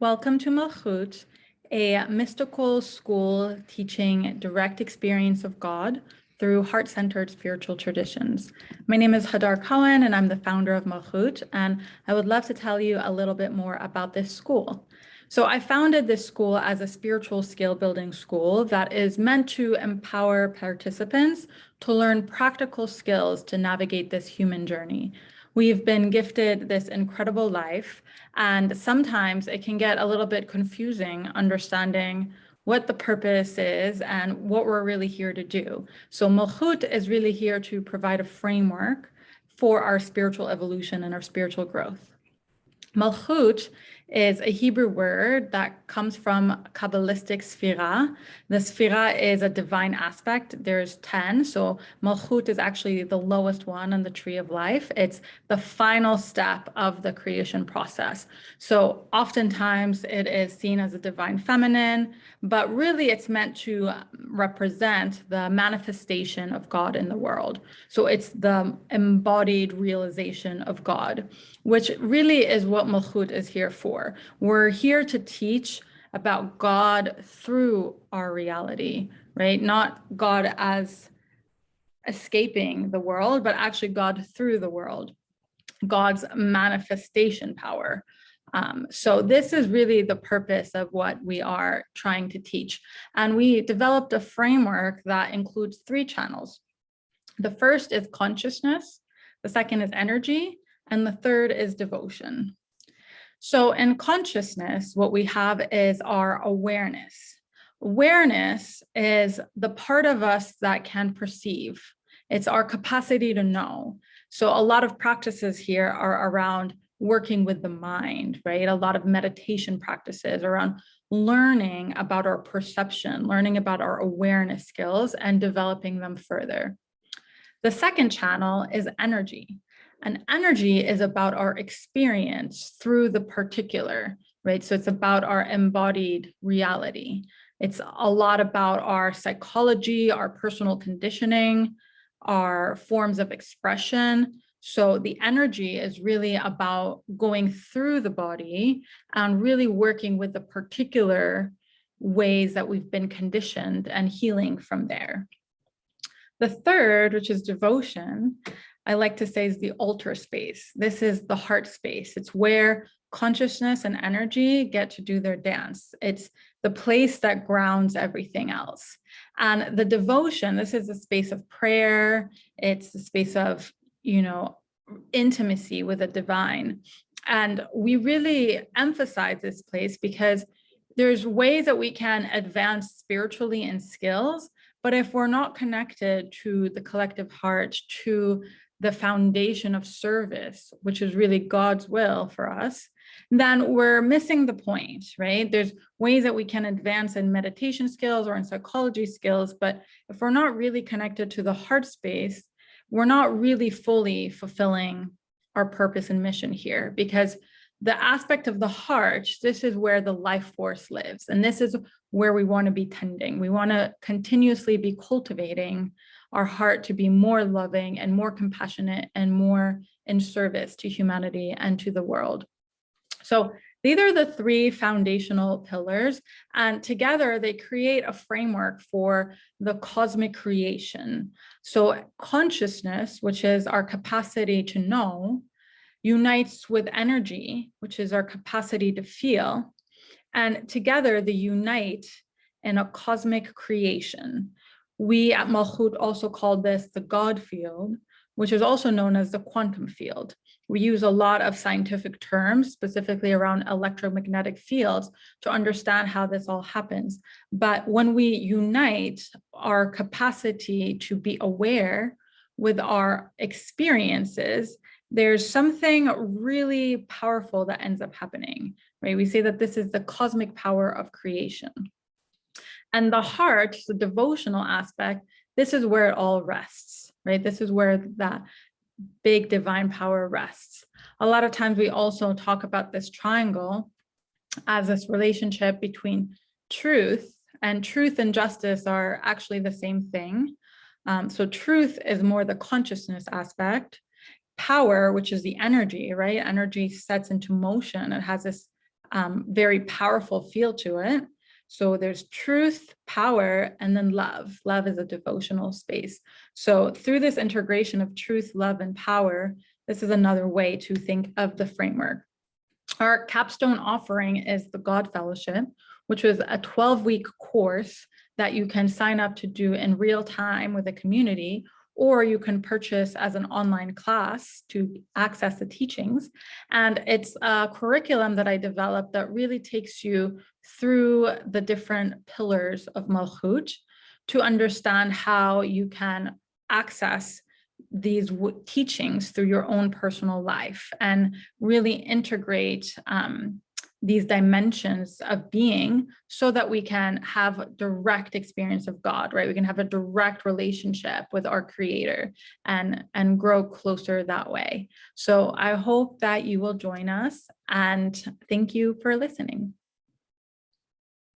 Welcome to Malchut, a mystical school teaching direct experience of God through heart-centered spiritual traditions. My name is Hadar Cohen, and I'm the founder of Malchut, and I would love to tell you a little bit more about this school. So I founded this school as a spiritual skill building school that is meant to empower participants to learn practical skills to navigate this human journey. We've been gifted this incredible life, and sometimes it can get a little bit confusing understanding what the purpose is and what we're really here to do. So Malchut is really here to provide a framework for our spiritual evolution and our spiritual growth. Malchut is a Hebrew word that comes from Kabbalistic sphira. The sphira is a divine aspect. There's 10, so Malchut is actually the lowest one on the tree of life. It's the final step of the creation process. So oftentimes it is seen as a divine feminine, but really it's meant to represent the manifestation of God in the world. So it's the embodied realization of God, which really is what Malchut is here for. We're here to teach about God through our reality, right? Not God as escaping the world, but actually God through the world, God's manifestation power. So this is really the purpose of what we are trying to teach. And we developed a framework that includes 3 channels. The first is consciousness, the second is energy, and the third is devotion. So in consciousness, what we have is our awareness. Awareness is the part of us that can perceive. It's our capacity to know. So a lot of practices here are around working with the mind, right? A lot of meditation practices around learning about our perception, learning about our awareness skills, and developing them further. The second channel is energy. And energy is about our experience through the particular, right? So it's about our embodied reality. It's a lot about our psychology, our personal conditioning, our forms of expression. So the energy is really about going through the body and really working with the particular ways that we've been conditioned and healing from there. The third, which is devotion, I like to say is the altar space. This is the heart space. It's where consciousness and energy get to do their dance. It's the place that grounds everything else. And the devotion, this is a space of prayer. It's the space of, intimacy with the divine. And we really emphasize this place because there's ways that we can advance spiritually in skills, but if we're not connected to the collective heart, to the foundation of service, which is really God's will for us, then we're missing the point, right? There's ways that we can advance in meditation skills or in psychology skills, but if we're not really connected to the heart space, we're not really fully fulfilling our purpose and mission here, because the aspect of the heart, this is where the life force lives. And this is where we want to be tending. We want to continuously be cultivating our heart to be more loving and more compassionate and more in service to humanity and to the world. So these are the 3 foundational pillars, and together they create a framework for the cosmic creation. So consciousness, which is our capacity to know, unites with energy, which is our capacity to feel, and together they unite in a cosmic creation. We at Malchut also call this the God field, which is also known as the quantum field. We use a lot of scientific terms, specifically around electromagnetic fields, to understand how this all happens. But when we unite our capacity to be aware with our experiences, there's something really powerful that ends up happening, right? We say that this is the cosmic power of creation. And the heart, the devotional aspect, this is where it all rests, right? This is where that big divine power rests. A lot of times we also talk about this triangle as this relationship between truth, and truth and justice are actually the same thing. So truth is more the consciousness aspect. Power, which is the energy, right? Energy sets into motion. It has this very powerful feel to it. So there's truth, power, and then love. Love is a devotional space. So through this integration of truth, love, and power, this is another way to think of the framework. Our capstone offering is the God Fellowship, which was a 12-week course that you can sign up to do in real time with a community, or you can purchase as an online class to access the teachings. And it's a curriculum that I developed that really takes you through the different pillars of Malchut to understand how you can access these teachings through your own personal life and really integrate these dimensions of being so that we can have a direct experience of God, right? We can have a direct relationship with our Creator and grow closer that way. So I hope that you will join us, and thank you for listening.